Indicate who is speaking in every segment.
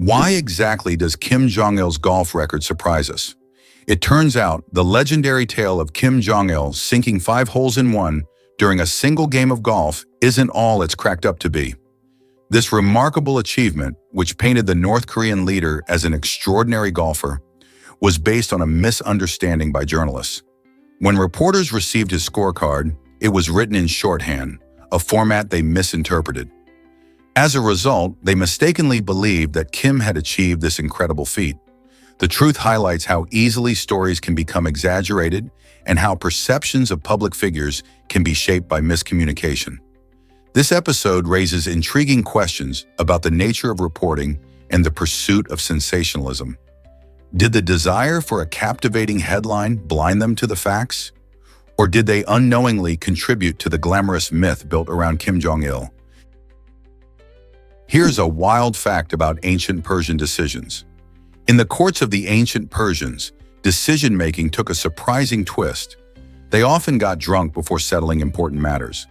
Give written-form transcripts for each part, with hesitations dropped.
Speaker 1: Why exactly does Kim Jong-il's golf record surprise us? It turns out the legendary tale of Kim Jong-il sinking 5 holes in one during a single game of golf isn't all it's cracked up to be. This remarkable achievement, which painted the North Korean leader as an extraordinary golfer, was based on a misunderstanding by journalists. When reporters received his scorecard, it was written in shorthand, a format they misinterpreted. As a result, they mistakenly believed that Kim had achieved this incredible feat. The truth highlights how easily stories can become exaggerated and how perceptions of public figures can be shaped by miscommunication. This episode raises intriguing questions about the nature of reporting and the pursuit of sensationalism. Did the desire for a captivating headline blind them to the facts? Or did they unknowingly contribute to the glamorous myth built around Kim Jong-il? Here's a wild fact about ancient Persian decisions. In the courts of the ancient Persians, decision-making took a surprising twist. They often got drunk before settling important matters.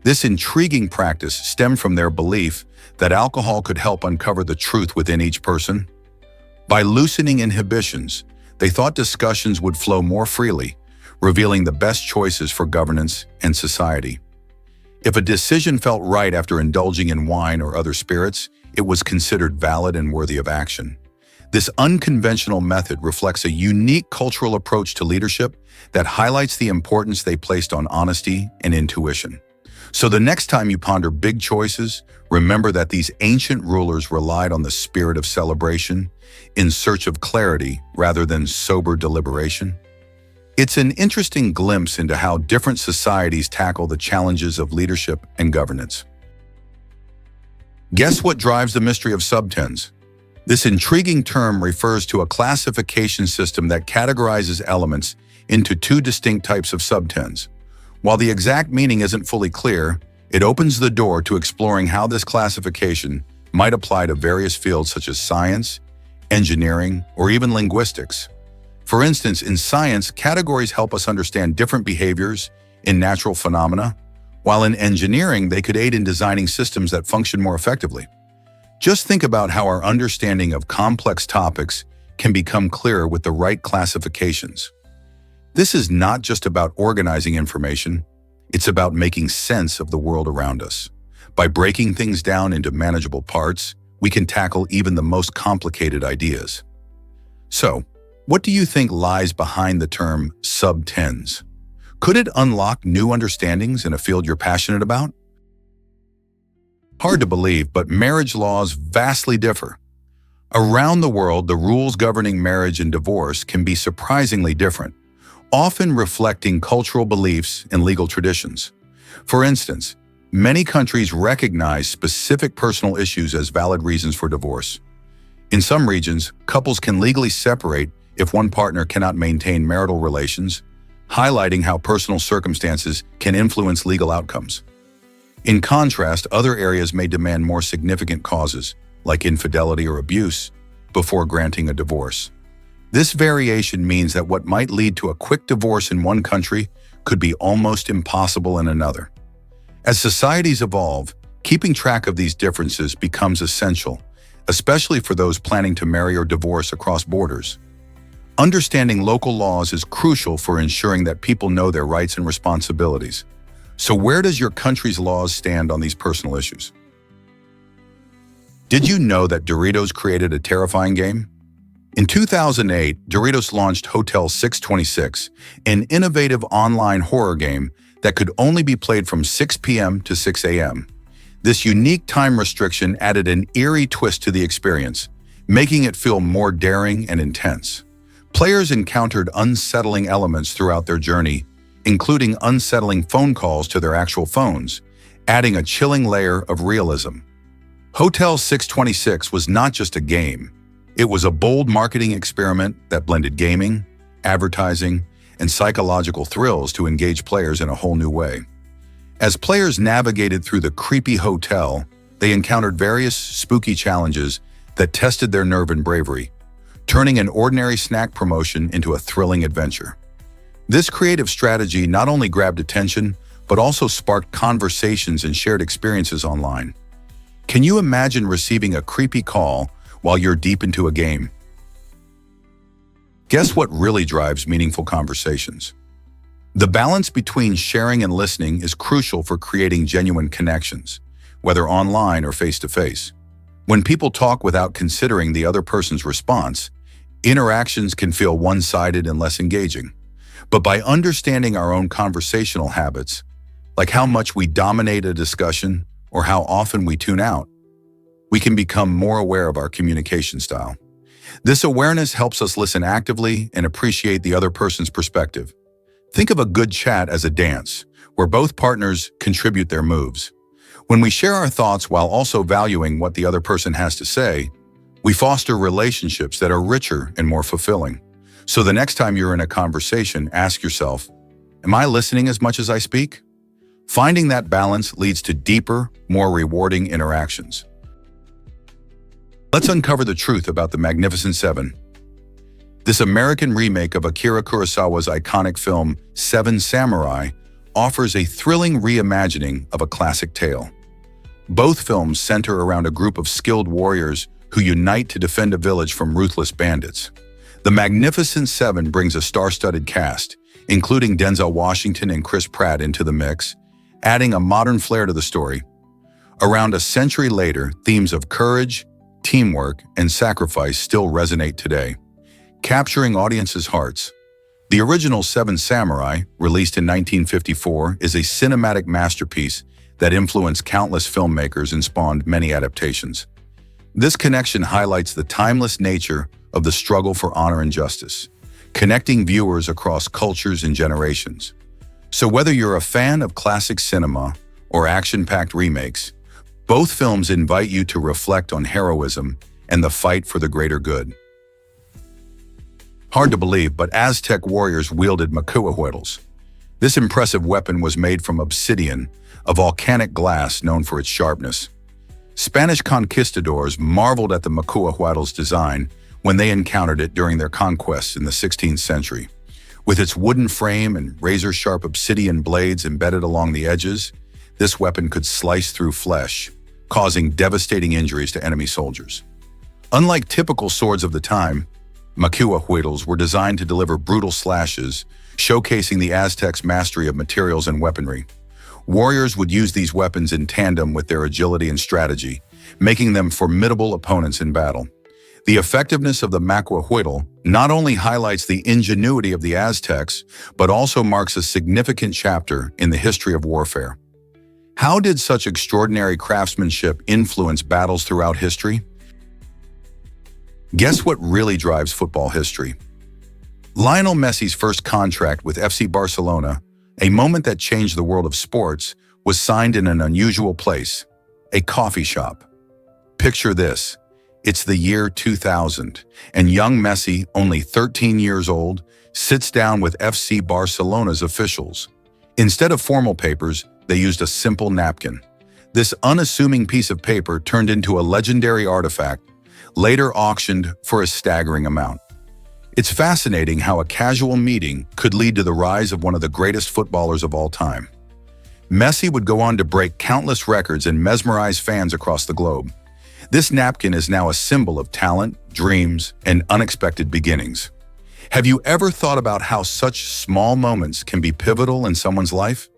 Speaker 1: This intriguing practice stemmed from their belief that alcohol could help uncover the truth within each person. By loosening inhibitions, they thought discussions would flow more freely, revealing the best choices for governance and society. If a decision felt right after indulging in wine or other spirits, it was considered valid and worthy of action. This unconventional method reflects a unique cultural approach to leadership that highlights the importance they placed on honesty and intuition. So the next time you ponder big choices, remember that these ancient rulers relied on the spirit of celebration in search of clarity rather than sober deliberation. It's an interesting glimpse into how different societies tackle the challenges of leadership and governance. Guess what drives the mystery of subtens? This intriguing term refers to a classification system that categorizes elements into 2 distinct types of subtens. While the exact meaning isn't fully clear, it opens the door to exploring how this classification might apply to various fields such as science, engineering, or even linguistics. For instance, in science, categories help us understand different behaviors in natural phenomena, while in engineering, they could aid in designing systems that function more effectively. Just think about how our understanding of complex topics can become clearer with the right classifications. This is not just about organizing information, it's about making sense of the world around us. By breaking things down into manageable parts, we can tackle even the most complicated ideas. So, what do you think lies behind the term subtens? Could it unlock new understandings in a field you're passionate about? Hard to believe, but marriage laws vastly differ. Around the world, the rules governing marriage and divorce can be surprisingly different, often reflecting cultural beliefs and legal traditions. For instance, many countries recognize specific personal issues as valid reasons for divorce. In some regions, couples can legally separate if one partner cannot maintain marital relations, highlighting how personal circumstances can influence legal outcomes. In contrast, other areas may demand more significant causes, like infidelity or abuse, before granting a divorce. This variation means that what might lead to a quick divorce in one country could be almost impossible in another. As societies evolve, keeping track of these differences becomes essential, especially for those planning to marry or divorce across borders. Understanding local laws is crucial for ensuring that people know their rights and responsibilities. So where does your country's laws stand on these personal issues? Did you know that Doritos created a terrifying game? In 2008, Doritos launched Hotel 626, an innovative online horror game that could only be played from 6 p.m. to 6 a.m. This unique time restriction added an eerie twist to the experience, making it feel more daring and intense. Players encountered unsettling elements throughout their journey, including unsettling phone calls to their actual phones, adding a chilling layer of realism. Hotel 626 was not just a game. It was a bold marketing experiment that blended gaming, advertising, and psychological thrills to engage players in a whole new way. As players navigated through the creepy hotel, they encountered various spooky challenges that tested their nerve and bravery, turning an ordinary snack promotion into a thrilling adventure. This creative strategy not only grabbed attention, but also sparked conversations and shared experiences online. Can you imagine receiving a creepy call while you're deep into a game. Guess what really drives meaningful conversations? The balance between sharing and listening is crucial for creating genuine connections, whether online or face-to-face. When people talk without considering the other person's response, interactions can feel one-sided and less engaging. But by understanding our own conversational habits, like how much we dominate a discussion or how often we tune out, we can become more aware of our communication style. This awareness helps us listen actively and appreciate the other person's perspective. Think of a good chat as a dance, where both partners contribute their moves. When we share our thoughts while also valuing what the other person has to say, we foster relationships that are richer and more fulfilling. So the next time you're in a conversation, ask yourself, am I listening as much as I speak? Finding that balance leads to deeper, more rewarding interactions. Let's uncover the truth about the Magnificent Seven. This American remake of Akira Kurosawa's iconic film, Seven Samurai, offers a thrilling reimagining of a classic tale. Both films center around a group of skilled warriors who unite to defend a village from ruthless bandits. The Magnificent Seven brings a star-studded cast, including Denzel Washington and Chris Pratt into the mix, adding a modern flair to the story. Around a century later, themes of courage, teamwork, and sacrifice still resonate today, capturing audiences' hearts. The original Seven Samurai, released in 1954, is a cinematic masterpiece that influenced countless filmmakers and spawned many adaptations. This connection highlights the timeless nature of the struggle for honor and justice, connecting viewers across cultures and generations. So whether you're a fan of classic cinema or action-packed remakes, both films invite you to reflect on heroism and the fight for the greater good. Hard to believe, but Aztec warriors wielded macuahuitls. This impressive weapon was made from obsidian, a volcanic glass known for its sharpness. Spanish conquistadors marveled at the macuahuitl's design when they encountered it during their conquests in the 16th century. With its wooden frame and razor-sharp obsidian blades embedded along the edges, this weapon could slice through flesh, causing devastating injuries to enemy soldiers. Unlike typical swords of the time, macuahuitls were designed to deliver brutal slashes, showcasing the Aztecs' mastery of materials and weaponry. Warriors would use these weapons in tandem with their agility and strategy, making them formidable opponents in battle. The effectiveness of the macuahuitl not only highlights the ingenuity of the Aztecs, but also marks a significant chapter in the history of warfare. How did such extraordinary craftsmanship influence battles throughout history? Guess what really drives football history? Lionel Messi's first contract with FC Barcelona, a moment that changed the world of sports, was signed in an unusual place, a coffee shop. Picture this. It's the year 2000, and young Messi, only 13 years old, sits down with FC Barcelona's officials. Instead of formal papers, they used a simple napkin. This unassuming piece of paper turned into a legendary artifact, later auctioned for a staggering amount. It's fascinating how a casual meeting could lead to the rise of one of the greatest footballers of all time. Messi would go on to break countless records and mesmerize fans across the globe. This napkin is now a symbol of talent, dreams, and unexpected beginnings. Have you ever thought about how such small moments can be pivotal in someone's life?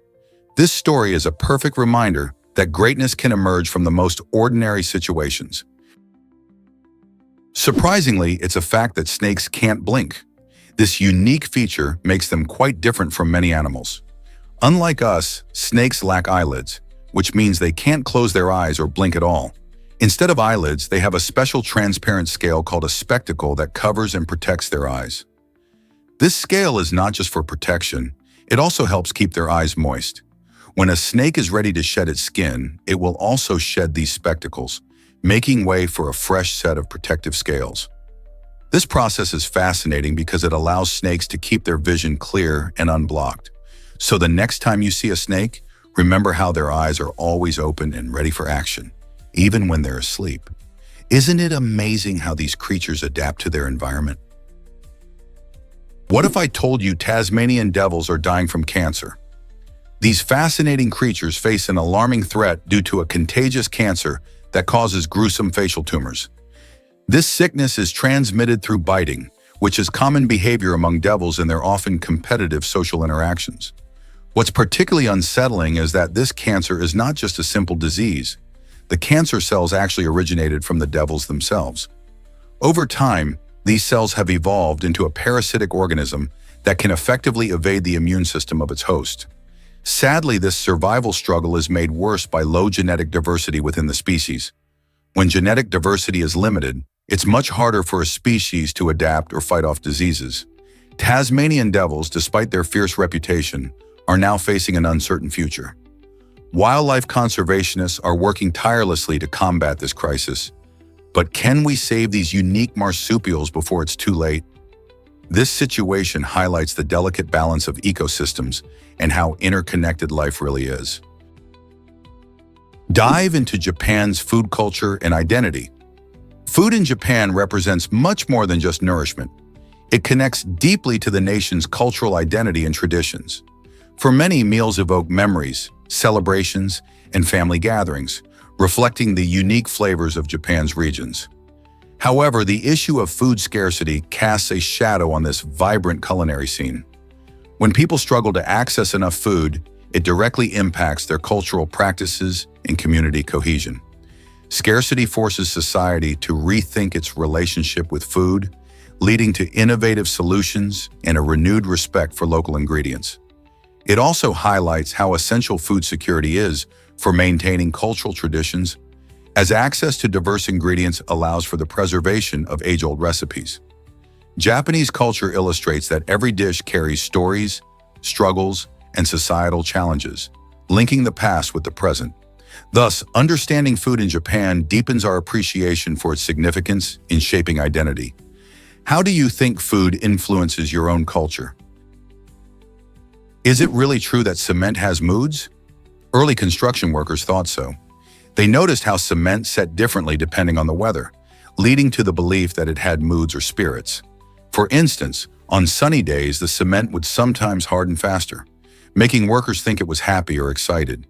Speaker 1: This story is a perfect reminder that greatness can emerge from the most ordinary situations. Surprisingly, it's a fact that snakes can't blink. This unique feature makes them quite different from many animals. Unlike us, snakes lack eyelids, which means they can't close their eyes or blink at all. Instead of eyelids, they have a special transparent scale called a spectacle that covers and protects their eyes. This scale is not just for protection, it also helps keep their eyes moist. When a snake is ready to shed its skin, it will also shed these spectacles, making way for a fresh set of protective scales. This process is fascinating because it allows snakes to keep their vision clear and unblocked. So the next time you see a snake, remember how their eyes are always open and ready for action, even when they're asleep. Isn't it amazing how these creatures adapt to their environment? What if I told you Tasmanian devils are dying from cancer? These fascinating creatures face an alarming threat due to a contagious cancer that causes gruesome facial tumors. This sickness is transmitted through biting, which is common behavior among devils in their often competitive social interactions. What's particularly unsettling is that this cancer is not just a simple disease. The cancer cells actually originated from the devils themselves. Over time, these cells have evolved into a parasitic organism that can effectively evade the immune system of its host. Sadly, this survival struggle is made worse by low genetic diversity within the species. When genetic diversity is limited, it's much harder for a species to adapt or fight off diseases. Tasmanian devils, despite their fierce reputation, are now facing an uncertain future. Wildlife conservationists are working tirelessly to combat this crisis. But can we save these unique marsupials before it's too late? This situation highlights the delicate balance of ecosystems and how interconnected life really is. Dive into Japan's food culture and identity. Food in Japan represents much more than just nourishment. It connects deeply to the nation's cultural identity and traditions. For many, meals evoke memories, celebrations, and family gatherings, reflecting the unique flavors of Japan's regions. However, the issue of food scarcity casts a shadow on this vibrant culinary scene. When people struggle to access enough food, it directly impacts their cultural practices and community cohesion. Scarcity forces society to rethink its relationship with food, leading to innovative solutions and a renewed respect for local ingredients. It also highlights how essential food security is for maintaining cultural traditions, as access to diverse ingredients allows for the preservation of age-old recipes. Japanese culture illustrates that every dish carries stories, struggles, and societal challenges, linking the past with the present. Thus, understanding food in Japan deepens our appreciation for its significance in shaping identity. How do you think food influences your own culture? Is it really true that cement has moods? Early construction workers thought so. They noticed how cement set differently depending on the weather, leading to the belief that it had moods or spirits. For instance, on sunny days, the cement would sometimes harden faster, making workers think it was happy or excited.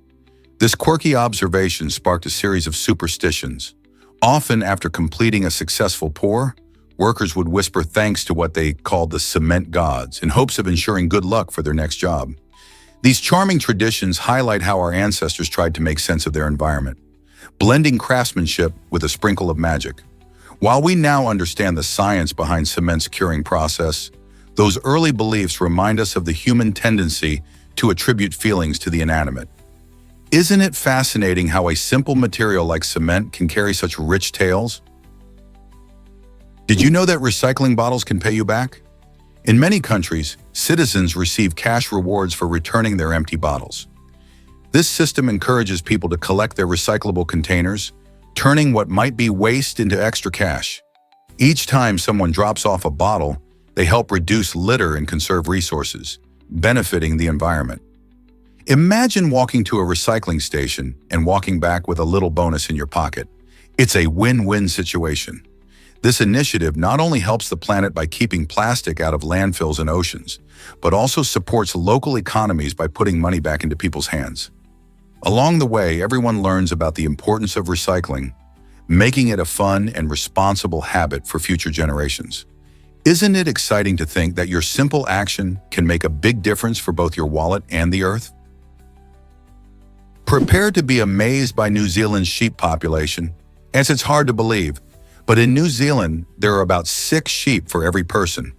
Speaker 1: This quirky observation sparked a series of superstitions. Often after completing a successful pour, workers would whisper thanks to what they called the cement gods in hopes of ensuring good luck for their next job. These charming traditions highlight how our ancestors tried to make sense of their environment, blending craftsmanship with a sprinkle of magic. While we now understand the science behind cement's curing process, those early beliefs remind us of the human tendency to attribute feelings to the inanimate. Isn't it fascinating how a simple material like cement can carry such rich tales? Did you know that recycling bottles can pay you back? In many countries, citizens receive cash rewards for returning their empty bottles. This system encourages people to collect their recyclable containers, turning what might be waste into extra cash. Each time someone drops off a bottle, they help reduce litter and conserve resources, benefiting the environment. Imagine walking to a recycling station and walking back with a little bonus in your pocket. It's a win-win situation. This initiative not only helps the planet by keeping plastic out of landfills and oceans, but also supports local economies by putting money back into people's hands. Along the way, everyone learns about the importance of recycling, making it a fun and responsible habit for future generations. Isn't it exciting to think that your simple action can make a big difference for both your wallet and the earth? Prepare to be amazed by New Zealand's sheep population, as it's hard to believe. But in New Zealand, there are about 6 sheep for every person.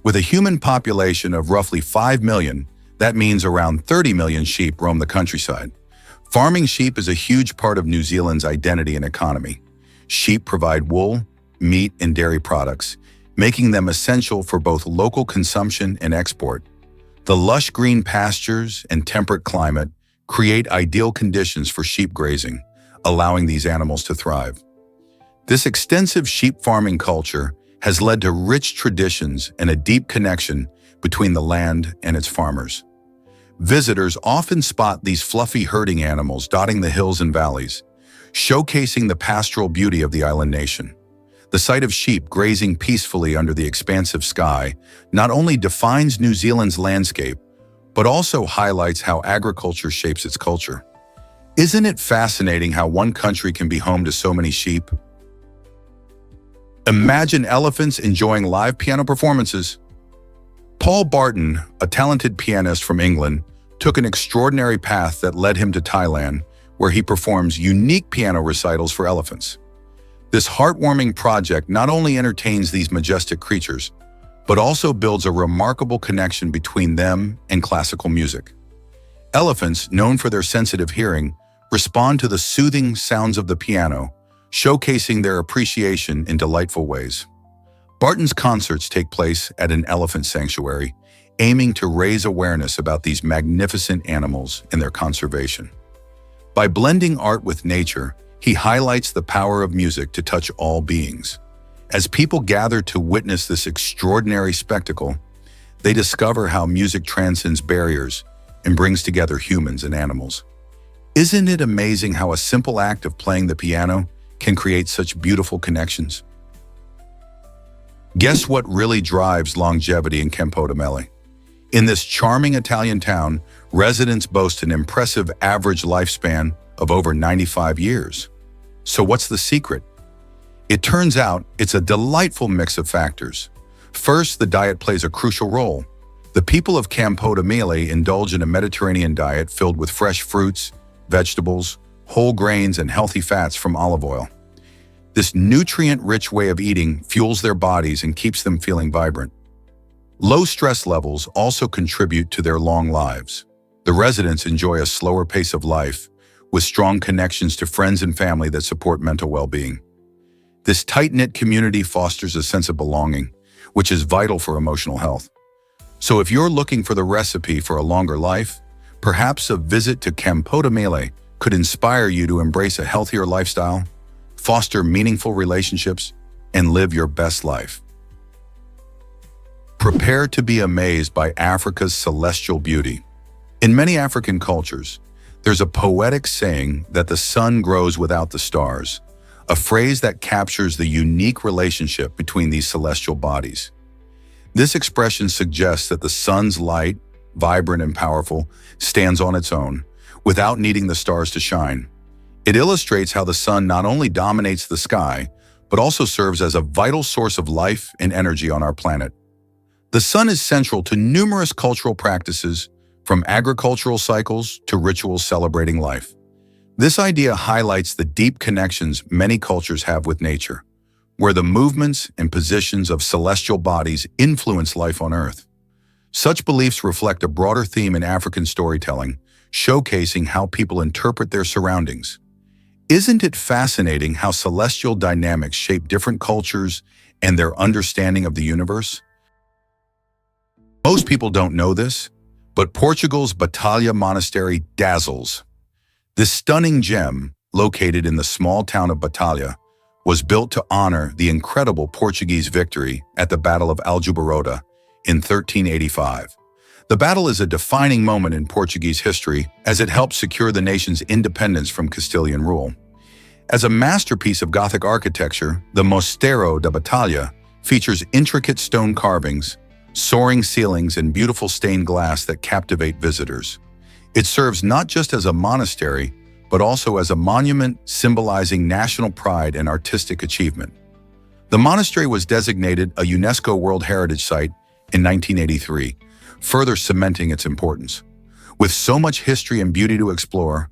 Speaker 1: With a human population of roughly 5 million, that means around 30 million sheep roam the countryside. Farming sheep is a huge part of New Zealand's identity and economy. Sheep provide wool, meat, and dairy products, making them essential for both local consumption and export. The lush green pastures and temperate climate create ideal conditions for sheep grazing, allowing these animals to thrive. This extensive sheep farming culture has led to rich traditions and a deep connection between the land and its farmers. Visitors often spot these fluffy herding animals dotting the hills and valleys, showcasing the pastoral beauty of the island nation. The sight of sheep grazing peacefully under the expansive sky not only defines New Zealand's landscape, but also highlights how agriculture shapes its culture. Isn't it fascinating how one country can be home to so many sheep? Imagine elephants enjoying live piano performances. Paul Barton, a talented pianist from England, took an extraordinary path that led him to Thailand, where he performs unique piano recitals for elephants. This heartwarming project not only entertains these majestic creatures, but also builds a remarkable connection between them and classical music. Elephants, known for their sensitive hearing, respond to the soothing sounds of the piano, showcasing their appreciation in delightful ways. Barton's concerts take place at an elephant sanctuary, aiming to raise awareness about these magnificent animals and their conservation. By blending art with nature, he highlights the power of music to touch all beings. As people gather to witness this extraordinary spectacle, they discover how music transcends barriers and brings together humans and animals. Isn't it amazing how a simple act of playing the piano can create such beautiful connections? Guess what really drives longevity in Campodimele? In this charming Italian town, residents boast an impressive average lifespan of over 95 years. So what's the secret? It turns out it's a delightful mix of factors. First, the diet plays a crucial role. The people of Campodimele indulge in a Mediterranean diet filled with fresh fruits, vegetables, whole grains, and healthy fats from olive oil. This nutrient-rich way of eating fuels their bodies and keeps them feeling vibrant. Low stress levels also contribute to their long lives. The residents enjoy a slower pace of life, with strong connections to friends and family that support mental well-being. This tight-knit community fosters a sense of belonging, which is vital for emotional health. So if you're looking for the recipe for a longer life, perhaps a visit to Campodimele could inspire you to embrace a healthier lifestyle, foster meaningful relationships, and live your best life. Prepare to be amazed by Africa's celestial beauty. In many African cultures, there's a poetic saying that the sun grows without the stars, a phrase that captures the unique relationship between these celestial bodies. This expression suggests that the sun's light, vibrant and powerful, stands on its own, without needing the stars to shine. It illustrates how the sun not only dominates the sky, but also serves as a vital source of life and energy on our planet. The sun is central to numerous cultural practices, from agricultural cycles to rituals celebrating life. This idea highlights the deep connections many cultures have with nature, where the movements and positions of celestial bodies influence life on Earth. Such beliefs reflect a broader theme in African storytelling, showcasing how people interpret their surroundings. Isn't it fascinating how celestial dynamics shape different cultures and their understanding of the universe? Most people don't know this, but Portugal's Batalha Monastery dazzles. This stunning gem, located in the small town of Batalha, was built to honor the incredible Portuguese victory at the Battle of Aljubarrota in 1385. The battle is a defining moment in Portuguese history as it helped secure the nation's independence from Castilian rule. As a masterpiece of Gothic architecture, the Mosteiro da Batalha features intricate stone carvings, soaring ceilings, and beautiful stained glass that captivate visitors. It serves not just as a monastery, but also as a monument symbolizing national pride and artistic achievement. The monastery was designated a UNESCO World Heritage Site in 1983, further cementing its importance. With so much history and beauty to explore,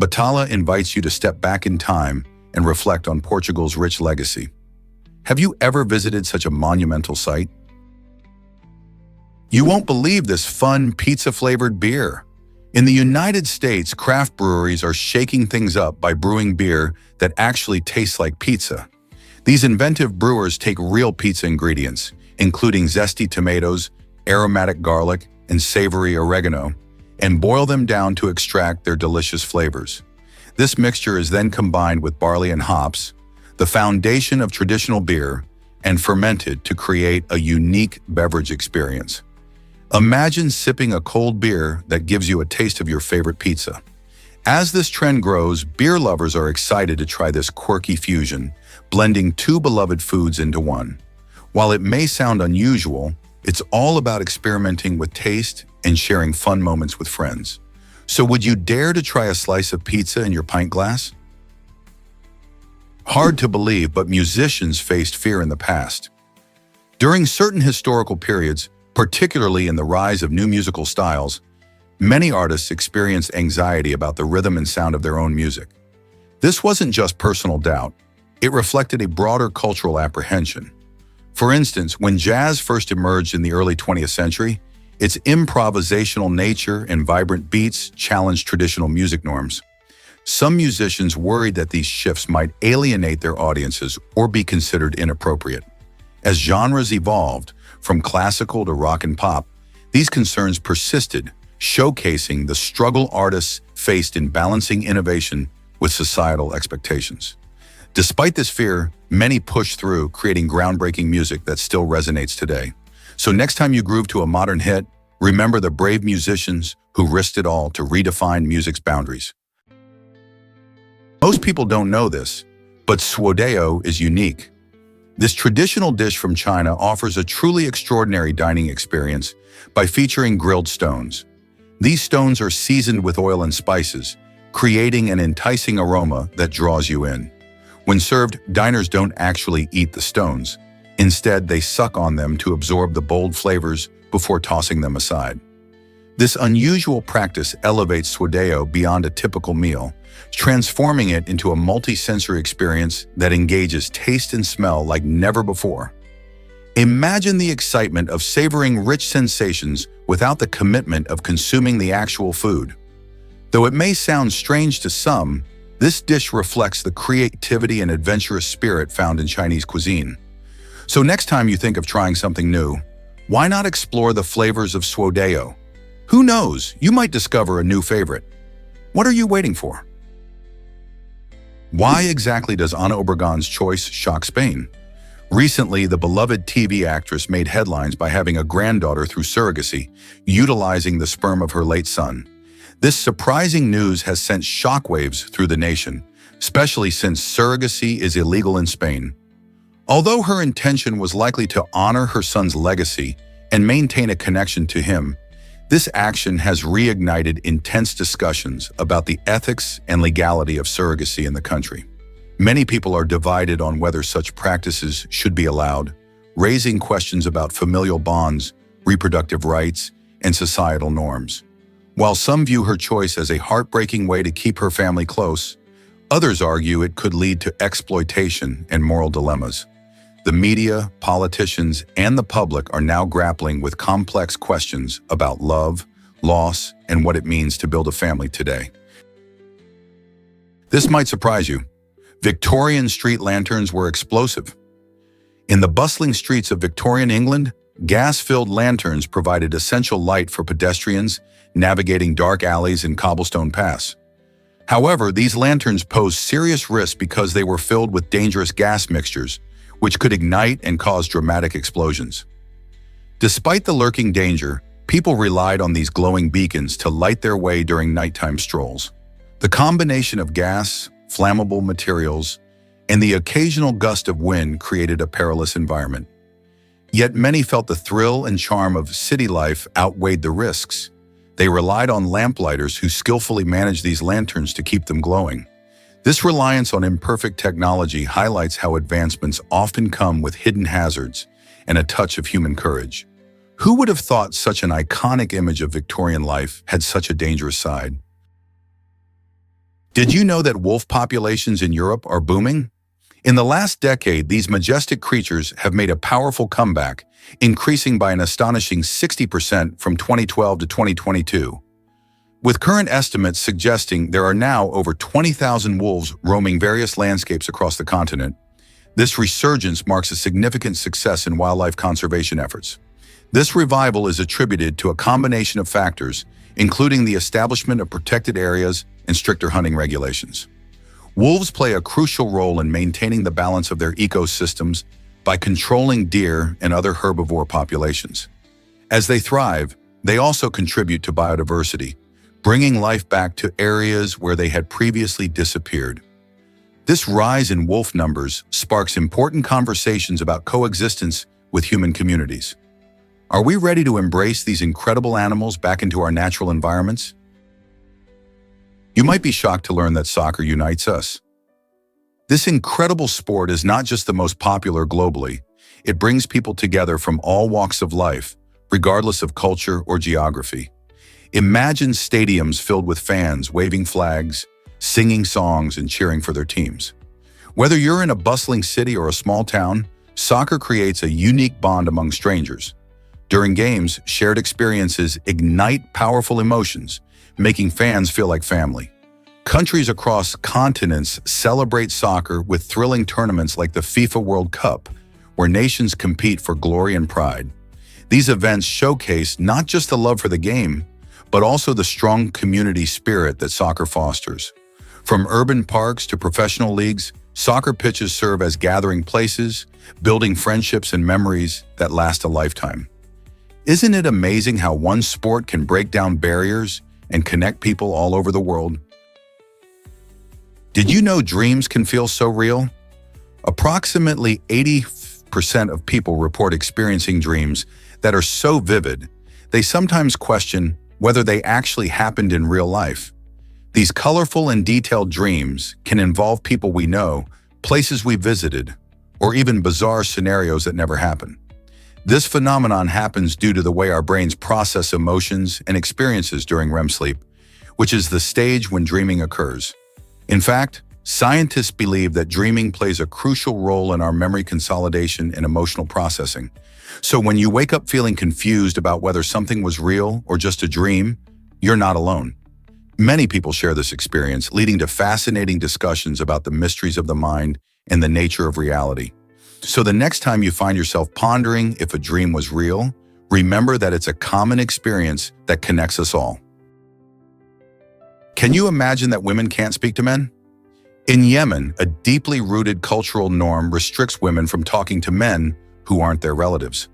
Speaker 1: Batalha invites you to step back in time and reflect on Portugal's rich legacy. Have you ever visited such a monumental site? You won't believe this fun pizza-flavored beer. In the United States, craft breweries are shaking things up by brewing beer that actually tastes like pizza. These inventive brewers take real pizza ingredients, including zesty tomatoes, aromatic garlic, and savory oregano, and boil them down to extract their delicious flavors. This mixture is then combined with barley and hops, the foundation of traditional beer, and fermented to create a unique beverage experience. Imagine sipping a cold beer that gives you a taste of your favorite pizza. As this trend grows, beer lovers are excited to try this quirky fusion, blending two beloved foods into one. While it may sound unusual, it's all about experimenting with taste and sharing fun moments with friends. So would you dare to try a slice of pizza in your pint glass? Hard to believe, but musicians faced fear in the past. During certain historical periods, particularly in the rise of new musical styles, many artists experienced anxiety about the rhythm and sound of their own music. This wasn't just personal doubt, it reflected a broader cultural apprehension. For instance, when jazz first emerged in the early 20th century, its improvisational nature and vibrant beats challenged traditional music norms. Some musicians worried that these shifts might alienate their audiences or be considered inappropriate. As genres evolved, from classical to rock and pop, these concerns persisted, showcasing the struggle artists faced in balancing innovation with societal expectations. Despite this fear, many pushed through, creating groundbreaking music that still resonates today. So next time you groove to a modern hit, remember the brave musicians who risked it all to redefine music's boundaries. Most people don't know this, but suodeo is unique. This traditional dish from China offers a truly extraordinary dining experience by featuring grilled stones. These stones are seasoned with oil and spices, creating an enticing aroma that draws you in. When served, diners don't actually eat the stones. Instead, they suck on them to absorb the bold flavors before tossing them aside. This unusual practice elevates suodeo beyond a typical meal, transforming it into a multi-sensory experience that engages taste and smell like never before. Imagine the excitement of savoring rich sensations without the commitment of consuming the actual food. Though it may sound strange to some, this dish reflects the creativity and adventurous spirit found in Chinese cuisine. So next time you think of trying something new, why not explore the flavors of suodeo? Who knows, you might discover a new favorite. What are you waiting for? Why exactly does Ana Obregón's choice shock Spain? Recently, the beloved TV actress made headlines by having a granddaughter through surrogacy, utilizing the sperm of her late son. This surprising news has sent shockwaves through the nation, especially since surrogacy is illegal in Spain. Although her intention was likely to honor her son's legacy and maintain a connection to him, this action has reignited intense discussions about the ethics and legality of surrogacy in the country. Many people are divided on whether such practices should be allowed, raising questions about familial bonds, reproductive rights, and societal norms. While some view her choice as a heartbreaking way to keep her family close, others argue it could lead to exploitation and moral dilemmas. The media, politicians, and the public are now grappling with complex questions about love, loss, and what it means to build a family today. This might surprise you. Victorian street lanterns were explosive. In the bustling streets of Victorian England, gas-filled lanterns provided essential light for pedestrians navigating dark alleys and cobblestone paths. However, these lanterns posed serious risks because they were filled with dangerous gas mixtures, which could ignite and cause dramatic explosions. Despite the lurking danger, people relied on these glowing beacons to light their way during nighttime strolls. The combination of gas, flammable materials, and the occasional gust of wind created a perilous environment. Yet many felt the thrill and charm of city life outweighed the risks. They relied on lamplighters who skillfully managed these lanterns to keep them glowing. This reliance on imperfect technology highlights how advancements often come with hidden hazards and a touch of human courage. Who would have thought such an iconic image of Victorian life had such a dangerous side? Did you know that wolf populations in Europe are booming? In the last decade, these majestic creatures have made a powerful comeback, increasing by an astonishing 60% from 2012 to 2022. With current estimates suggesting there are now over 20,000 wolves roaming various landscapes across the continent, this resurgence marks a significant success in wildlife conservation efforts. This revival is attributed to a combination of factors, including the establishment of protected areas and stricter hunting regulations. Wolves play a crucial role in maintaining the balance of their ecosystems by controlling deer and other herbivore populations. As they thrive, they also contribute to biodiversity, bringing life back to areas where they had previously disappeared. This rise in wolf numbers sparks important conversations about coexistence with human communities. Are we ready to embrace these incredible animals back into our natural environments? You might be shocked to learn that soccer unites us. This incredible sport is not just the most popular globally, it brings people together from all walks of life, regardless of culture or geography. Imagine stadiums filled with fans waving flags, singing songs, and cheering for their teams. Whether you're in a bustling city or a small town, soccer creates a unique bond among strangers. During games, shared experiences ignite powerful emotions, making fans feel like family. Countries across continents celebrate soccer with thrilling tournaments like the FIFA World Cup, where nations compete for glory and pride. These events showcase not just the love for the game, but also the strong community spirit that soccer fosters. From urban parks to professional leagues, soccer pitches serve as gathering places, building friendships and memories that last a lifetime. Isn't it amazing how one sport can break down barriers and connect people all over the world? Did you know dreams can feel so real? Approximately 80% of people report experiencing dreams that are so vivid, they sometimes question whether they actually happened in real life. These colorful and detailed dreams can involve people we know, places we visited, or even bizarre scenarios that never happen. This phenomenon happens due to the way our brains process emotions and experiences during REM sleep, which is the stage when dreaming occurs. In fact, scientists believe that dreaming plays a crucial role in our memory consolidation and emotional processing. So when you wake up feeling confused about whether something was real or just a dream, you're not alone. Many people share this experience, leading to fascinating discussions about the mysteries of the mind and the nature of reality. So the next time you find yourself pondering if a dream was real, remember that it's a common experience that connects us all. Can you imagine that women can't speak to men? In Yemen, a deeply rooted cultural norm restricts women from talking to men who aren't their relatives.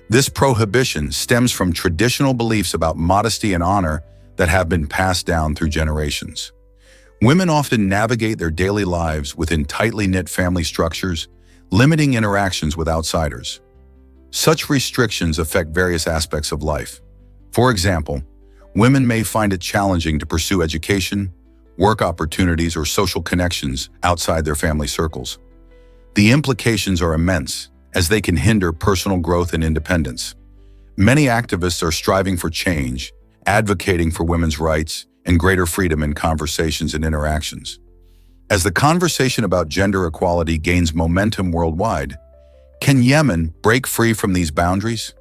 Speaker 1: This prohibition stems from traditional beliefs about modesty and honor that have been passed down through generations. Women often navigate their daily lives within tightly knit family structures, limiting interactions with outsiders. Such restrictions affect various aspects of life. For example, women may find it challenging to pursue education, work opportunities, or social connections outside their family circles. The implications are immense, as they can hinder personal growth and independence. Many activists are striving for change, advocating for women's rights and greater freedom in conversations and interactions. As the conversation about gender equality gains momentum worldwide, can Yemen break free from these boundaries?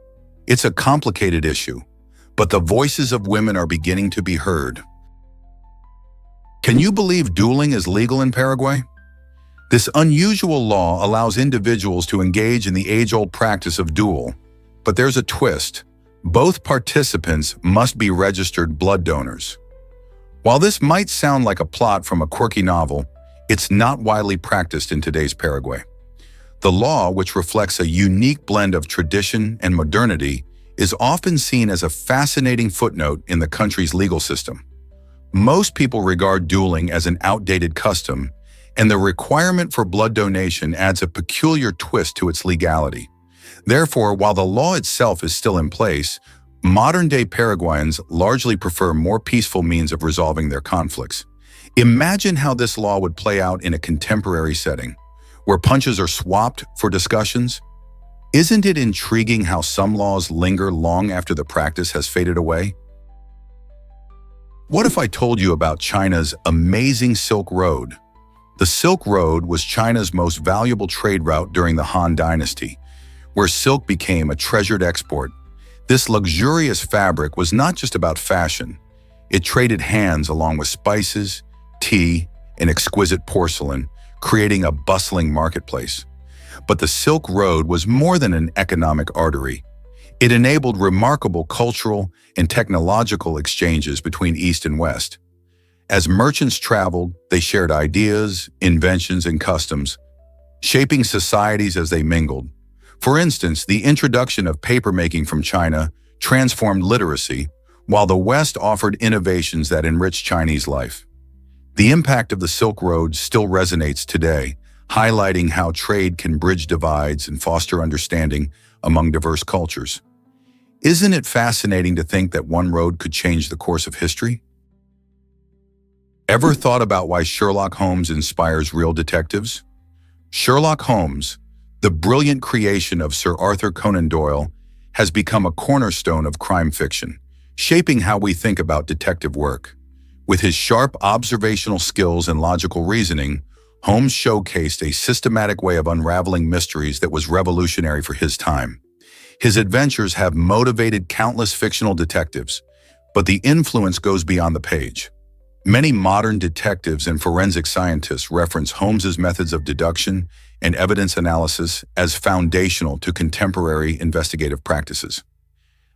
Speaker 1: It's a complicated issue, but the voices of women are beginning to be heard. Can you believe dueling is legal in Paraguay? This unusual law allows individuals to engage in the age-old practice of duel, but there's a twist. Both participants must be registered blood donors. While this might sound like a plot from a quirky novel, it's not widely practiced in today's Paraguay. The law, which reflects a unique blend of tradition and modernity, is often seen as a fascinating footnote in the country's legal system. Most people regard dueling as an outdated custom, and the requirement for blood donation adds a peculiar twist to its legality. Therefore, while the law itself is still in place, modern-day Paraguayans largely prefer more peaceful means of resolving their conflicts. Imagine how this law would play out in a contemporary setting, where punches are swapped for discussions. Isn't it intriguing how some laws linger long after the practice has faded away? What if I told you about China's amazing Silk Road? The Silk Road was China's most valuable trade route during the Han Dynasty, where silk became a treasured export. This luxurious fabric was not just about fashion. It traded hands along with spices, tea, and exquisite porcelain, creating a bustling marketplace. But the Silk Road was more than an economic artery. It enabled remarkable cultural and technological exchanges between East and West. As merchants traveled, they shared ideas, inventions, and customs, shaping societies as they mingled. For instance, the introduction of papermaking from China transformed literacy, while the West offered innovations that enriched Chinese life. The impact of the Silk Road still resonates today, highlighting how trade can bridge divides and foster understanding among diverse cultures. Isn't it fascinating to think that one road could change the course of history? Ever thought about why Sherlock Holmes inspires real detectives? Sherlock Holmes, the brilliant creation of Sir Arthur Conan Doyle, has become a cornerstone of crime fiction, shaping how we think about detective work. With his sharp observational skills and logical reasoning, Holmes showcased a systematic way of unraveling mysteries that was revolutionary for his time. His adventures have motivated countless fictional detectives, but the influence goes beyond the page. Many modern detectives and forensic scientists reference Holmes's methods of deduction and evidence analysis as foundational to contemporary investigative practices.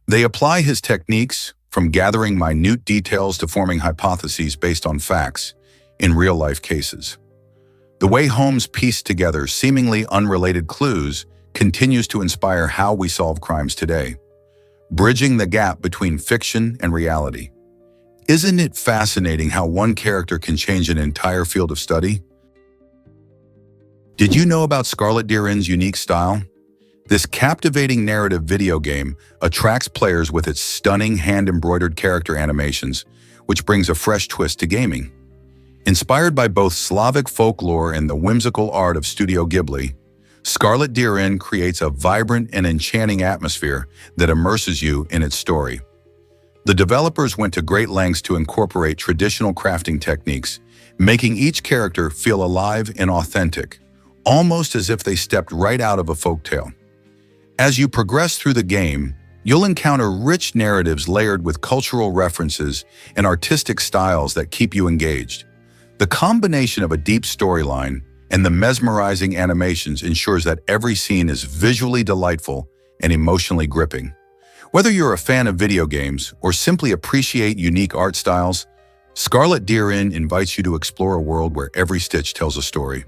Speaker 1: They apply his techniques, from gathering minute details to forming hypotheses based on facts, in real-life cases. The way Holmes pieced together seemingly unrelated clues continues to inspire how we solve crimes today, bridging the gap between fiction and reality. Isn't it fascinating how one character can change an entire field of study? Did you know about Scarlet Deer Inn's unique style? This captivating narrative video game attracts players with its stunning hand-embroidered character animations, which brings a fresh twist to gaming. Inspired by both Slavic folklore and the whimsical art of Studio Ghibli, Scarlet Deer Inn creates a vibrant and enchanting atmosphere that immerses you in its story. The developers went to great lengths to incorporate traditional crafting techniques, making each character feel alive and authentic, almost as if they stepped right out of a folktale. As you progress through the game, you'll encounter rich narratives layered with cultural references and artistic styles that keep you engaged. The combination of a deep storyline and the mesmerizing animations ensures that every scene is visually delightful and emotionally gripping. Whether you're a fan of video games or simply appreciate unique art styles, Scarlet Deer Inn invites you to explore a world where every stitch tells a story.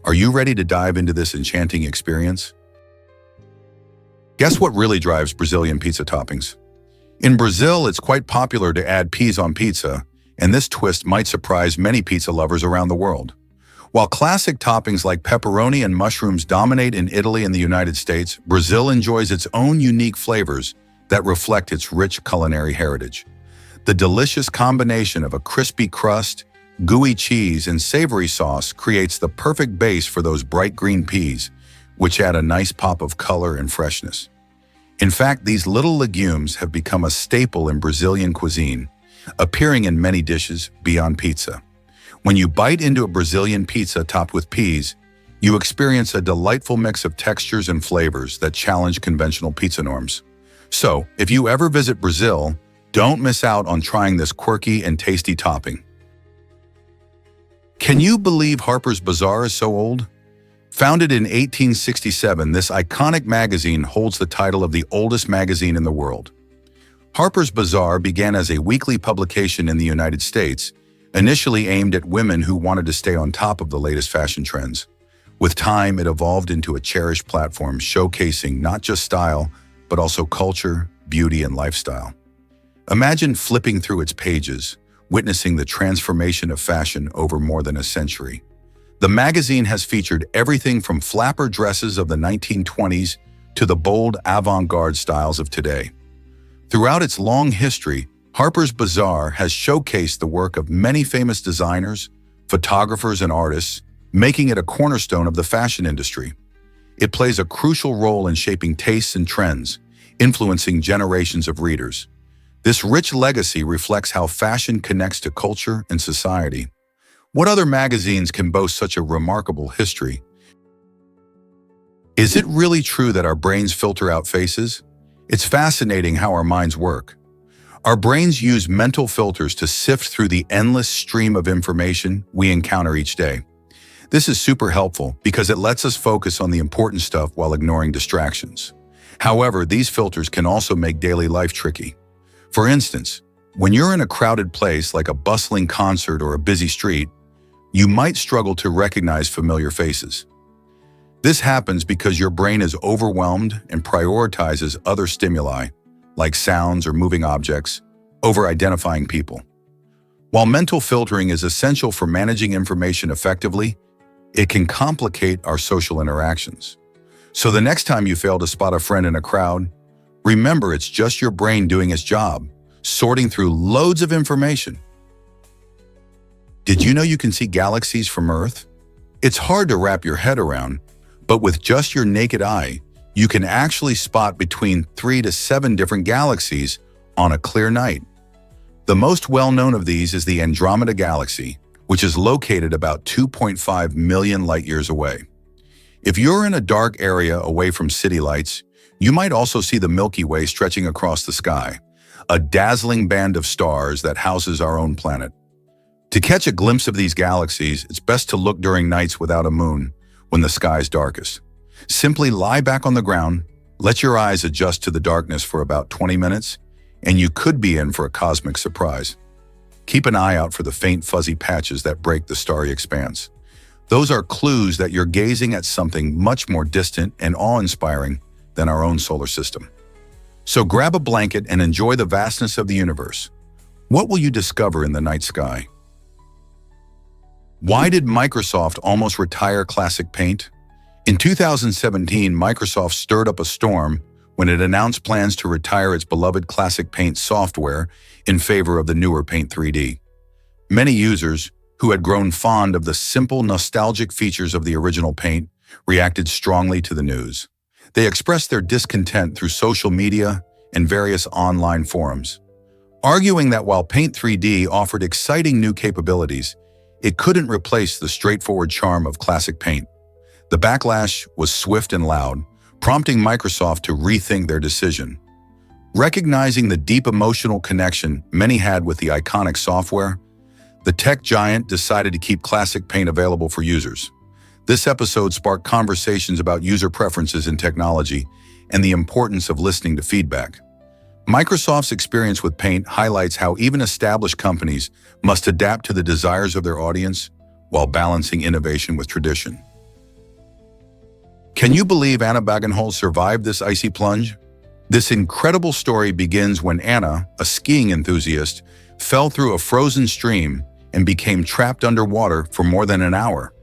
Speaker 1: Are you ready to dive into this enchanting experience? Guess what really drives Brazilian pizza toppings? In Brazil, it's quite popular to add peas on pizza, and this twist might surprise many pizza lovers around the world. While classic toppings like pepperoni and mushrooms dominate in Italy and the United States, Brazil enjoys its own unique flavors that reflect its rich culinary heritage. The delicious combination of a crispy crust, gooey cheese, and savory sauce creates the perfect base for those bright green peas, which add a nice pop of color and freshness. In fact, these little legumes have become a staple in Brazilian cuisine, appearing in many dishes beyond pizza. When you bite into a Brazilian pizza topped with peas, you experience a delightful mix of textures and flavors that challenge conventional pizza norms. So, if you ever visit Brazil, don't miss out on trying this quirky and tasty topping. Can you believe Harper's Bazaar is so old? Founded in 1867, this iconic magazine holds the title of the oldest magazine in the world. Harper's Bazaar began as a weekly publication in the United States, initially aimed at women who wanted to stay on top of the latest fashion trends. With time, it evolved into a cherished platform showcasing not just style, but also culture, beauty, and lifestyle. Imagine flipping through its pages, witnessing the transformation of fashion over more than a century. The magazine has featured everything from flapper dresses of the 1920s to the bold avant-garde styles of today. Throughout its long history, Harper's Bazaar has showcased the work of many famous designers, photographers, and artists, making it a cornerstone of the fashion industry. It plays a crucial role in shaping tastes and trends, influencing generations of readers. This rich legacy reflects how fashion connects to culture and society. What other magazines can boast such a remarkable history? Is it really true that our brains filter out faces? It's fascinating how our minds work. Our brains use mental filters to sift through the endless stream of information we encounter each day. This is super helpful because it lets us focus on the important stuff while ignoring distractions. However, these filters can also make daily life tricky. For instance, when you're in a crowded place like a bustling concert or a busy street, you might struggle to recognize familiar faces. This happens because your brain is overwhelmed and prioritizes other stimuli, like sounds or moving objects, over identifying people. While mental filtering is essential for managing information effectively, it can complicate our social interactions. So the next time you fail to spot a friend in a crowd, remember it's just your brain doing its job, sorting through loads of information. Did you know you can see galaxies from Earth? It's hard to wrap your head around, but with just your naked eye, you can actually spot between 3 to 7 different galaxies on a clear night. The most well-known of these is the Andromeda Galaxy, which is located about 2.5 million light-years away. If you're in a dark area away from city lights, you might also see the Milky Way stretching across the sky, a dazzling band of stars that houses our own planet. To catch a glimpse of these galaxies, it's best to look during nights without a moon, when the sky's darkest. Simply lie back on the ground, let your eyes adjust to the darkness for about 20 minutes, and you could be in for a cosmic surprise. Keep an eye out for the faint fuzzy patches that break the starry expanse. Those are clues that you're gazing at something much more distant and awe-inspiring than our own solar system. So grab a blanket and enjoy the vastness of the universe. What will you discover in the night sky? Why did Microsoft almost retire classic paint? In 2017, Microsoft stirred up a storm when it announced plans to retire its beloved classic paint software in favor of the newer Paint 3D. Many users, who had grown fond of the simple, nostalgic features of the original Paint, reacted strongly to the news. They expressed their discontent through social media and various online forums, arguing that while Paint 3D offered exciting new capabilities, it couldn't replace the straightforward charm of classic Paint. The backlash was swift and loud, prompting Microsoft to rethink their decision. Recognizing the deep emotional connection many had with the iconic software, the tech giant decided to keep classic Paint available for users. This episode sparked conversations about user preferences in technology and the importance of listening to feedback. Microsoft's experience with Paint highlights how even established companies must adapt to the desires of their audience while balancing innovation with tradition. Can you believe Anna Bagenhol survived this icy plunge? This incredible story begins when Anna, a skiing enthusiast, fell through a frozen stream and became trapped underwater for more than an hour.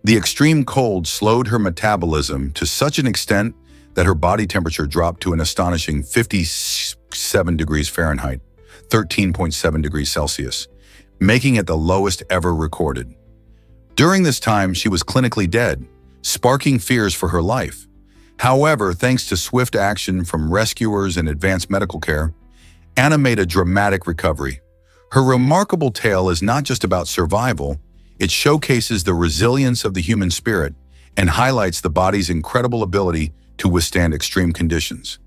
Speaker 1: The extreme cold slowed her metabolism to such an extent that her body temperature dropped to an astonishing 57 degrees Fahrenheit, 13.7 degrees Celsius, making it the lowest ever recorded. During this time, she was clinically dead, sparking fears for her life. However, thanks to swift action from rescuers and advanced medical care, Anna made a dramatic recovery. Her remarkable tale is not just about survival, it showcases the resilience of the human spirit and highlights the body's incredible ability to withstand extreme conditions.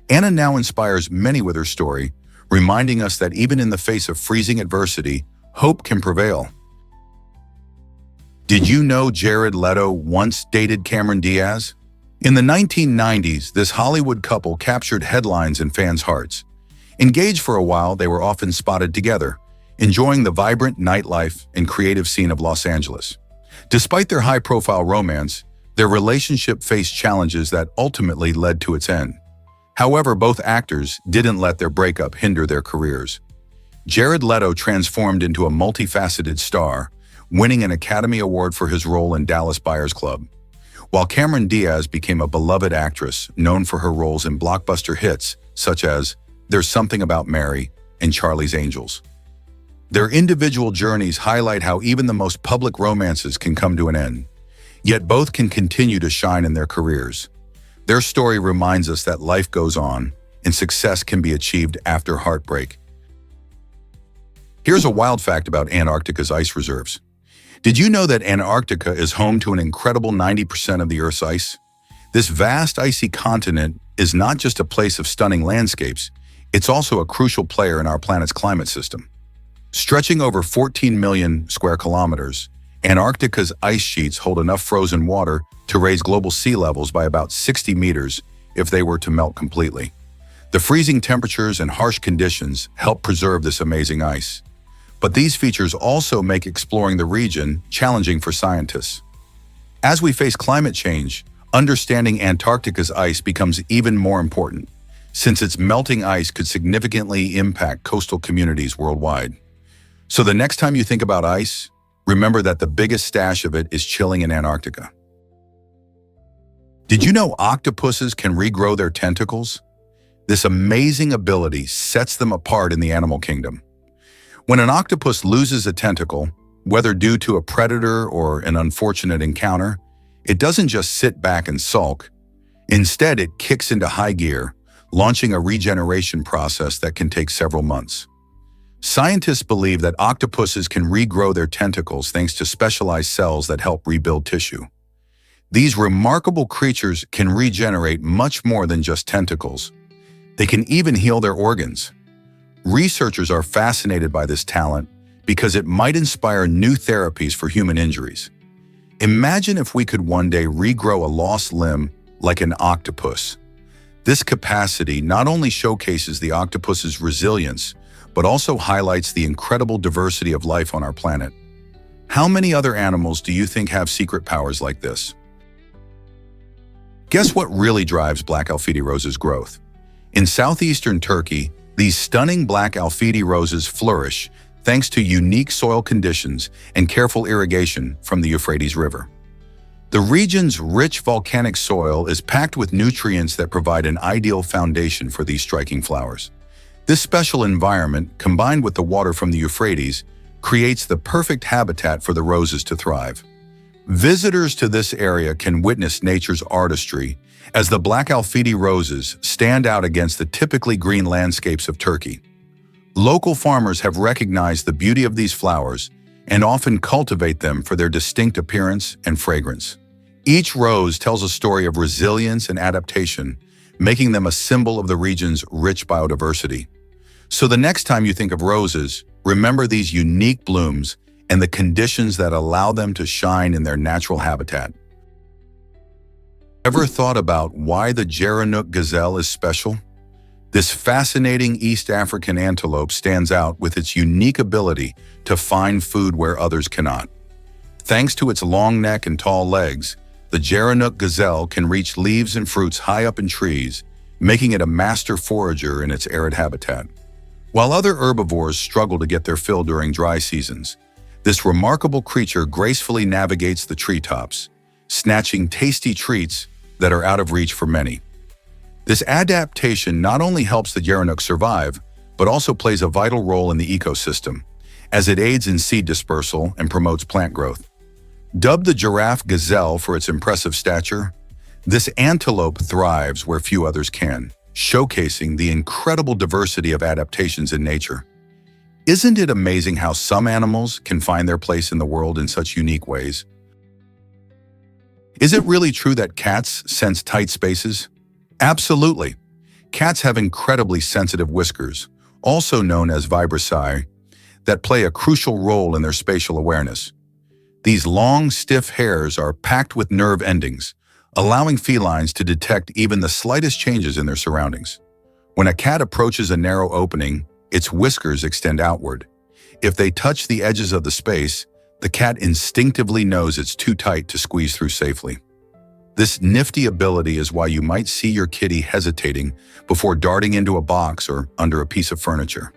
Speaker 1: Anna now inspires many with her story, reminding us that even in the face of freezing adversity, hope can prevail. Did you know Jared Leto once dated Cameron Diaz? In the 1990s, this Hollywood couple captured headlines and fans' hearts. Engaged for a while, they were often spotted together, enjoying the vibrant nightlife and creative scene of Los Angeles. Despite their high-profile romance, their relationship faced challenges that ultimately led to its end. However, both actors didn't let their breakup hinder their careers. Jared Leto transformed into a multifaceted star, winning an Academy Award for his role in Dallas Buyers Club, while Cameron Diaz became a beloved actress known for her roles in blockbuster hits such as There's Something About Mary and Charlie's Angels. Their individual journeys highlight how even the most public romances can come to an end, yet both can continue to shine in their careers. Their story reminds us that life goes on and success can be achieved after heartbreak. Here's a wild fact about Antarctica's ice reserves. Did you know that Antarctica is home to an incredible 90% of the Earth's ice? This vast icy continent is not just a place of stunning landscapes, it's also a crucial player in our planet's climate system. Stretching over 14 million square kilometers, Antarctica's ice sheets hold enough frozen water to raise global sea levels by about 60 meters if they were to melt completely. The freezing temperatures and harsh conditions help preserve this amazing ice. But these features also make exploring the region challenging for scientists. As we face climate change, understanding Antarctica's ice becomes even more important, since its melting ice could significantly impact coastal communities worldwide. So the next time you think about ice, remember that the biggest stash of it is chilling in Antarctica. Did you know octopuses can regrow their tentacles? This amazing ability sets them apart in the animal kingdom. When an octopus loses a tentacle, Whether due to a predator or an unfortunate encounter, it doesn't just sit back and sulk. Instead, it kicks into high gear, launching a regeneration process that can take several months. Scientists believe that octopuses can regrow their tentacles thanks to specialized cells that help rebuild tissue. These remarkable creatures can regenerate much more than just tentacles. They can even heal their organs. Researchers are fascinated by this talent because it might inspire new therapies for human injuries. Imagine if we could one day regrow a lost limb like an octopus. This capacity not only showcases the octopus's resilience, but also highlights the incredible diversity of life on our planet. How many other animals do you think have secret powers like this? Guess what really drives black alfidi roses' growth? In southeastern Turkey, these stunning black alfidi roses flourish thanks to unique soil conditions and careful irrigation from the Euphrates River. The region's rich volcanic soil is packed with nutrients that provide an ideal foundation for these striking flowers. This special environment, combined with the water from the Euphrates, creates the perfect habitat for the roses to thrive. Visitors to this area can witness nature's artistry as the black alfidi roses stand out against the typically green landscapes of Turkey. Local farmers have recognized the beauty of these flowers and often cultivate them for their distinct appearance and fragrance. Each rose tells a story of resilience and adaptation, making them a symbol of the region's rich biodiversity. So the next time you think of roses, remember these unique blooms and the conditions that allow them to shine in their natural habitat. Ever thought about why the Gerenuk gazelle is special? This fascinating East African antelope stands out with its unique ability to find food where others cannot. Thanks to its long neck and tall legs, the Gerenuk gazelle can reach leaves and fruits high up in trees, making it a master forager in its arid habitat. While other herbivores struggle to get their fill during dry seasons, this remarkable creature gracefully navigates the treetops, snatching tasty treats that are out of reach for many. This adaptation not only helps the Gerenuk survive, but also plays a vital role in the ecosystem, as it aids in seed dispersal and promotes plant growth. Dubbed the giraffe gazelle for its impressive stature, this antelope thrives where few others can, showcasing the incredible diversity of adaptations in nature. Isn't it amazing how some animals can find their place in the world in such unique ways? Is it really true that cats sense tight spaces? Absolutely. Cats have incredibly sensitive whiskers, also known as vibrissae, that play a crucial role in their spatial awareness. These long, stiff hairs are packed with nerve endings, allowing felines to detect even the slightest changes in their surroundings. When a cat approaches a narrow opening, its whiskers extend outward. If they touch the edges of the space, the cat instinctively knows it's too tight to squeeze through safely. This nifty ability is why you might see your kitty hesitating before darting into a box or under a piece of furniture.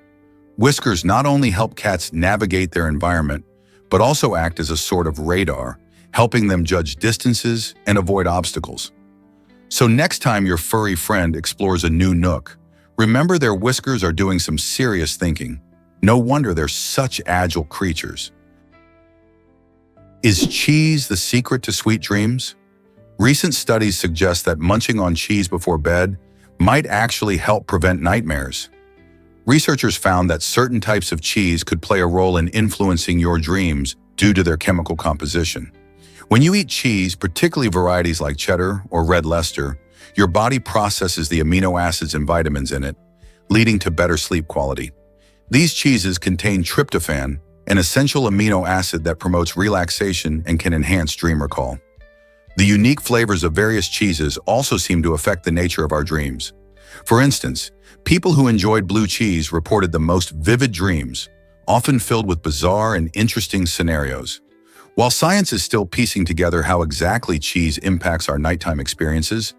Speaker 1: Whiskers not only help cats navigate their environment, but also act as a sort of radar, helping them judge distances and avoid obstacles. So next time your furry friend explores a new nook, remember their whiskers are doing some serious thinking. No wonder they're such agile creatures. Is cheese the secret to sweet dreams? Recent studies suggest that munching on cheese before bed might actually help prevent nightmares. Researchers found that certain types of cheese could play a role in influencing your dreams due to their chemical composition. When you eat cheese, particularly varieties like cheddar or red Leicester, your body processes the amino acids and vitamins in it, leading to better sleep quality. These cheeses contain tryptophan, an essential amino acid that promotes relaxation and can enhance dream recall. The unique flavors of various cheeses also seem to affect the nature of our dreams. For instance, people who enjoyed blue cheese reported the most vivid dreams, often filled with bizarre and interesting scenarios. While science is still piecing together how exactly cheese impacts our nighttime experiences,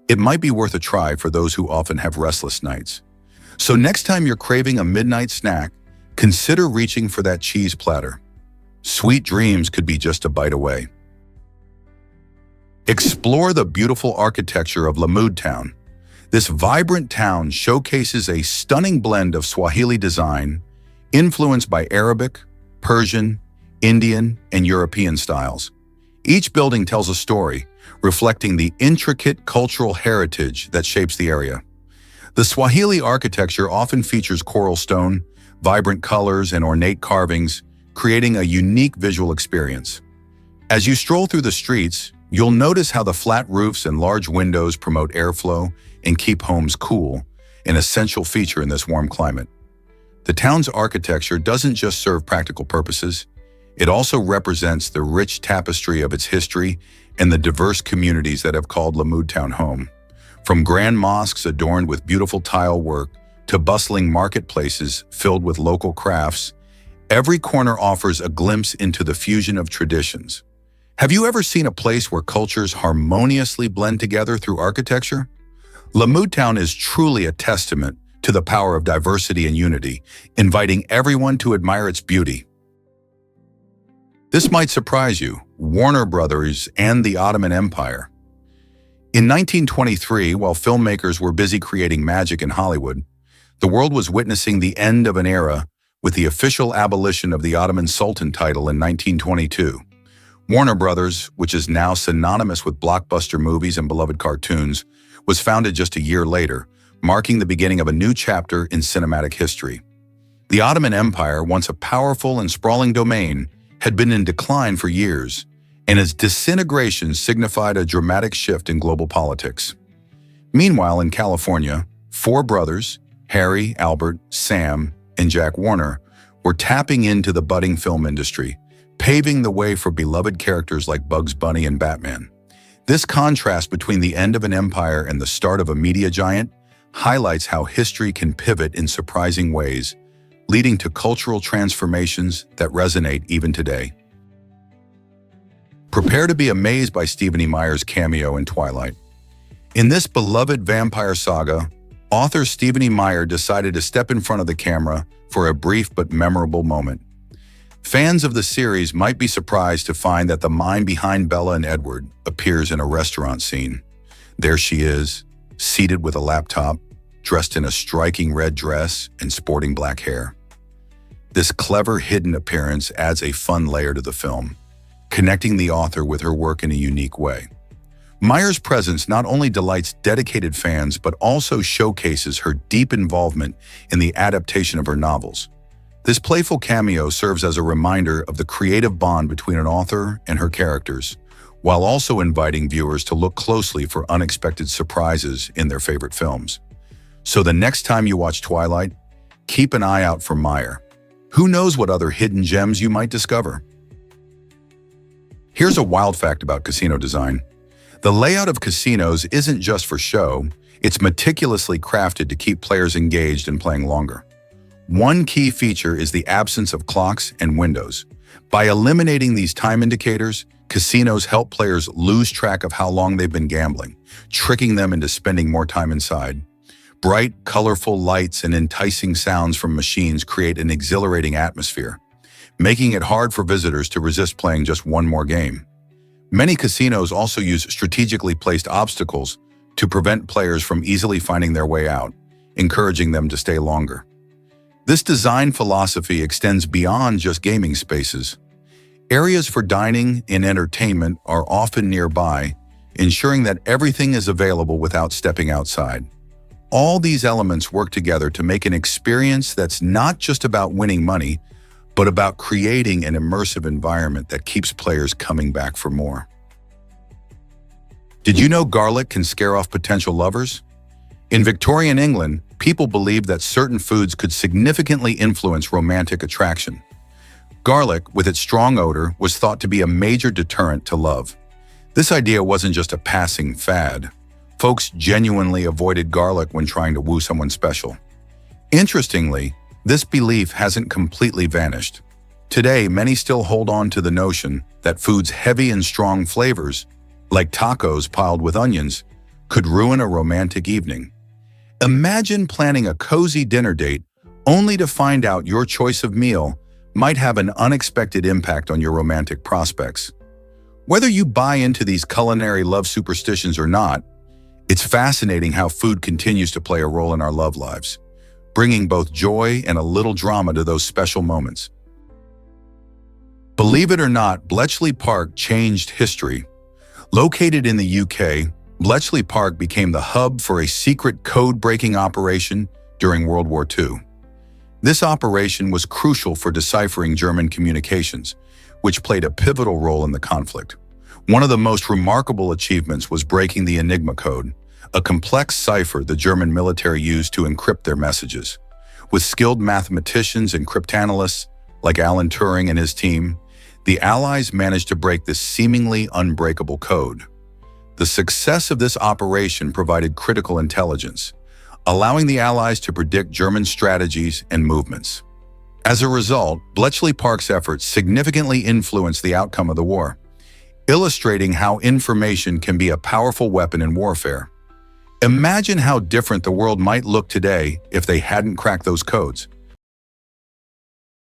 Speaker 1: it might be worth a try for those who often have restless nights. So next time you're craving a midnight snack, consider reaching for that cheese platter. Sweet dreams could be just a bite away. Explore the beautiful architecture of Lamu Town. This vibrant town showcases a stunning blend of Swahili design, influenced by Arabic, Persian, Indian, and European styles. Each building tells a story, reflecting the intricate cultural heritage that shapes the area. The Swahili architecture often features coral stone, vibrant colors, and ornate carvings, creating a unique visual experience. As you stroll through the streets, you'll notice how the flat roofs and large windows promote airflow and keep homes cool, an essential feature in this warm climate. The town's architecture doesn't just serve practical purposes, it also represents the rich tapestry of its history and the diverse communities that have called Lamu Town home. From grand mosques adorned with beautiful tile work to bustling marketplaces filled with local crafts, every corner offers a glimpse into the fusion of traditions. Have you ever seen a place where cultures harmoniously blend together through architecture? Lamu Town is truly a testament to the power of diversity and unity, inviting everyone to admire its beauty. This might surprise you, Warner Brothers and the Ottoman Empire. In 1923, while filmmakers were busy creating magic in Hollywood, the world was witnessing the end of an era with the official abolition of the Ottoman Sultan title in 1922. Warner Brothers, which is now synonymous with blockbuster movies and beloved cartoons, was founded just a year later, marking the beginning of a new chapter in cinematic history. The Ottoman Empire, once a powerful and sprawling domain, had been in decline for years, and its disintegration signified a dramatic shift in global politics. Meanwhile, in California, four brothers, Harry, Albert, Sam, and Jack Warner, were tapping into the budding film industry, paving the way for beloved characters like Bugs Bunny and Batman. This contrast between the end of an empire and the start of a media giant highlights how history can pivot in surprising ways, leading to cultural transformations that resonate even today. Prepare to be amazed by Stephenie Meyer's cameo in Twilight. In this beloved vampire saga, author Stephenie Meyer decided to step in front of the camera for a brief but memorable moment. Fans of the series might be surprised to find that the mind behind Bella and Edward appears in a restaurant scene. There she is, seated with a laptop, dressed in a striking red dress and sporting black hair. This clever hidden appearance adds a fun layer to the film, connecting the author with her work in a unique way. Meyer's presence not only delights dedicated fans, but also showcases her deep involvement in the adaptation of her novels. This playful cameo serves as a reminder of the creative bond between an author and her characters, while also inviting viewers to look closely for unexpected surprises in their favorite films. So the next time you watch Twilight, keep an eye out for Meyer. Who knows what other hidden gems you might discover? Here's a wild fact about casino design. The layout of casinos isn't just for show, it's meticulously crafted to keep players engaged and playing longer. One key feature is the absence of clocks and windows. By eliminating these time indicators, casinos help players lose track of how long they've been gambling, tricking them into spending more time inside. Bright, colorful lights and enticing sounds from machines create an exhilarating atmosphere, making it hard for visitors to resist playing just one more game. Many casinos also use strategically placed obstacles to prevent players from easily finding their way out, encouraging them to stay longer. This design philosophy extends beyond just gaming spaces. Areas for dining and entertainment are often nearby, ensuring that everything is available without stepping outside. All these elements work together to make an experience that's not just about winning money, but about creating an immersive environment that keeps players coming back for more. Did you know garlic can scare off potential lovers? In Victorian England, people believed that certain foods could significantly influence romantic attraction. Garlic, with its strong odor, was thought to be a major deterrent to love. This idea wasn't just a passing fad. Folks genuinely avoided garlic when trying to woo someone special. Interestingly, this belief hasn't completely vanished. Today, many still hold on to the notion that foods heavy in strong flavors, like tacos piled with onions, could ruin a romantic evening. Imagine planning a cozy dinner date only to find out your choice of meal might have an unexpected impact on your romantic prospects. Whether you buy into these culinary love superstitions or not, it's fascinating how food continues to play a role in our love lives, bringing both joy and a little drama to those special moments. Believe it or not, Bletchley Park changed history. Located in the UK, Bletchley Park became the hub for a secret code-breaking operation during World War II. This operation was crucial for deciphering German communications, which played a pivotal role in the conflict. One of the most remarkable achievements was breaking the Enigma code, a complex cipher the German military used to encrypt their messages. With skilled mathematicians and cryptanalysts like Alan Turing and his team, the Allies managed to break this seemingly unbreakable code. The success of this operation provided critical intelligence, allowing the Allies to predict German strategies and movements. As a result, Bletchley Park's efforts significantly influenced the outcome of the war, illustrating how information can be a powerful weapon in warfare. Imagine how different the world might look today if they hadn't cracked those codes.